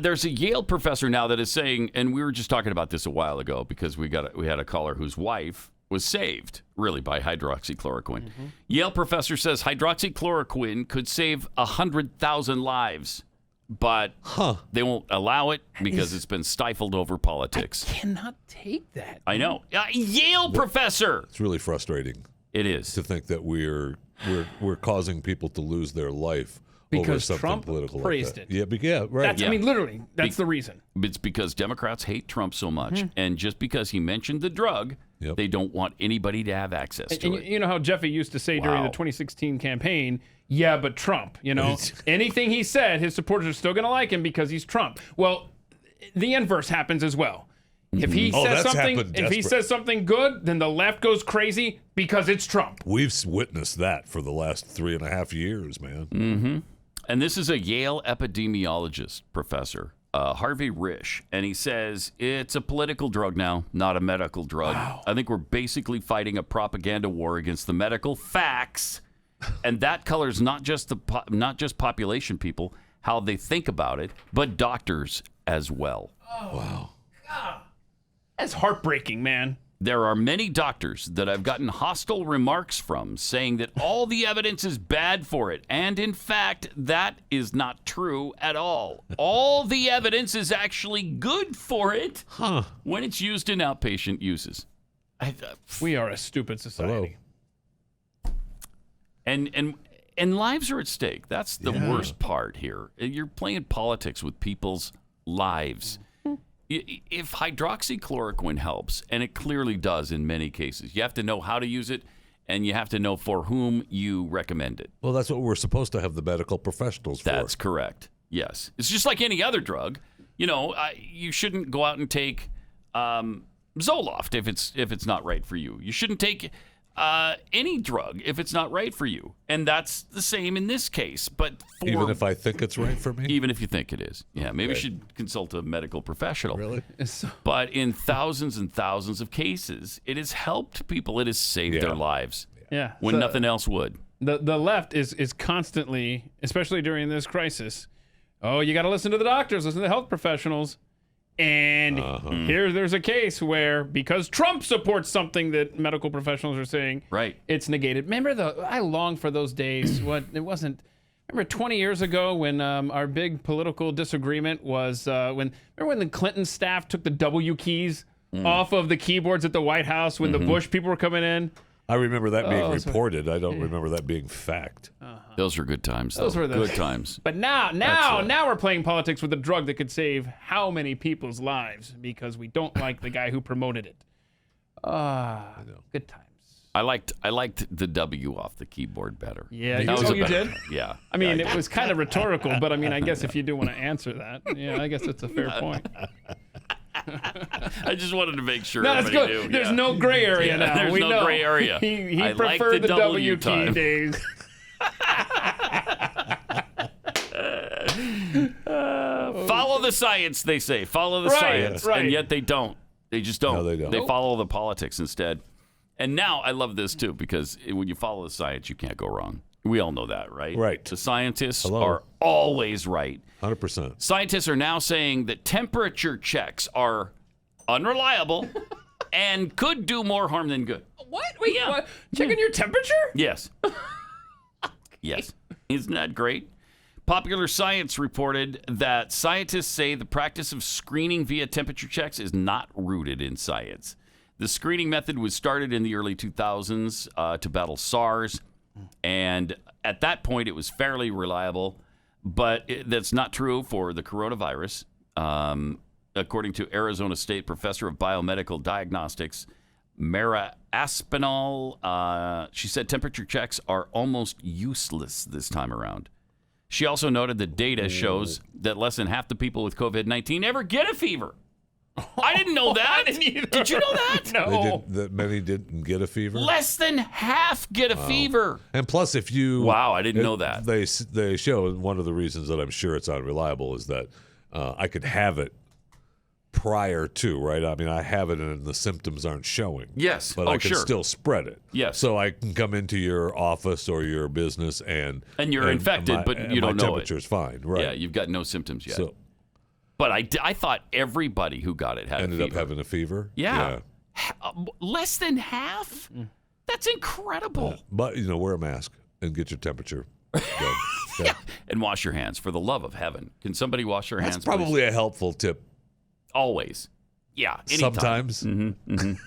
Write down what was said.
there's a Yale professor now that is saying, and we were just talking about this a while ago because we had a caller whose wife was saved, really, by hydroxychloroquine. Yale professor says hydroxychloroquine could save 100,000 lives, but they won't allow it because it's been stifled over politics. I cannot take that. I know. Yale professor. It's really frustrating. It is. To think that we're causing people to lose their life over Because something Trump political praised like it. that. Yeah, right. I mean, literally, that's the reason. It's because Democrats hate Trump so much, and just because he mentioned the drug, they don't want anybody to have access to it. You know how Jeffy used to say during the 2016 campaign, yeah, but Trump, anything he said, his supporters are still going to like him because he's Trump. Well, the inverse happens as well. If he says something good, then the left goes crazy because it's Trump. We've witnessed that for the last 3.5 years, man. Mm-hmm. And this is a Yale epidemiologist professor, Harvey Risch, and he says it's a political drug now, not a medical drug. Wow. I think we're basically fighting a propaganda war against the medical facts, and that colors not just population people, how they think about it, but doctors as well. Oh, wow. God. That's heartbreaking, man. There are many doctors that I've gotten hostile remarks from saying that all the evidence is bad for it. And in fact, that is not true at all. All the evidence is actually good for it when it's used in outpatient uses. We are a stupid society. And lives are at stake. That's the worst part here. You're playing politics with people's lives. If hydroxychloroquine helps, and it clearly does in many cases, you have to know how to use it, and you have to know for whom you recommend it. Well, that's what we're supposed to have the medical professionals for. That's correct. Yes. It's just like any other drug. You shouldn't go out and take Zoloft if it's not right for you. You shouldn't take any drug if it's not right for you. And that's the same in this case. But even if I think it's right for me? Even if you think it is. Yeah, maybe you should consult a medical professional. Really? But in thousands and thousands of cases, it has helped people. It has saved their lives. Yeah. When nothing else would. The left is constantly, especially during this crisis, you got to listen to the doctors, listen to the health professionals. And there's a case where because Trump supports something that medical professionals are saying, it's negated. Remember I long for those days. Remember 20 years ago when our big political disagreement was when the Clinton staff took the W keys off of the keyboards at the White House when the Bush people were coming in. I remember that being reported. I don't remember that being fact. Those are good times. Those were good times. But now we're playing politics with a drug that could save how many people's lives because we don't like the guy who promoted it. Good times. I liked the W off the keyboard better. Yeah, you did? Yeah. I mean, it was kind of rhetorical, but I mean, I guess if you do want to answer that, I guess it's a fair point. I just wanted to make sure. No, that's good. Knew. There's no gray area now. There's no gray area. He preferred the W key days. Follow the science, they say. Follow the science. And yet they don't. They just don't. No, they don't. They follow the politics instead. And now I love this too because when you follow the science, you can't go wrong. We all know that, right? Right. The scientists are always right. 100%. Scientists are now saying that temperature checks are unreliable and could do more harm than good. What? Wait, what? Checking your temperature? Yes. Yes. Isn't that great? Popular Science reported that scientists say the practice of screening via temperature checks is not rooted in science. The screening method was started in the early 2000s to battle SARS, and at that point it was fairly reliable, but that's not true for the coronavirus. According to Arizona State Professor of Biomedical Diagnostics, Mara Aspinall, she said temperature checks are almost useless this time around. She also noted that data shows that less than half the people with COVID-19 ever get a fever. I didn't know that. I didn't either. Did you know that? No. That many didn't get a fever? Less than half get a fever. And plus, if you... Wow, I didn't know that. They show, and one of the reasons that I'm sure it's unreliable is that I could have it prior to, right? I mean, I have it and the symptoms aren't showing. Yes. But I can still spread it. Yes. So I can come into your office or your business and you're infected, but you don't know it. My temperature's fine, right? Yeah, you've got no symptoms yet. So, But I thought everybody who got it had Ended a up fever. having a fever. Yeah. Less than half? That's incredible. But, wear a mask and get your temperature. Good. Okay. And wash your hands, for the love of heaven. Can somebody wash their hands, That's probably please? a helpful tip. Always. Yeah. Anytime. Sometimes.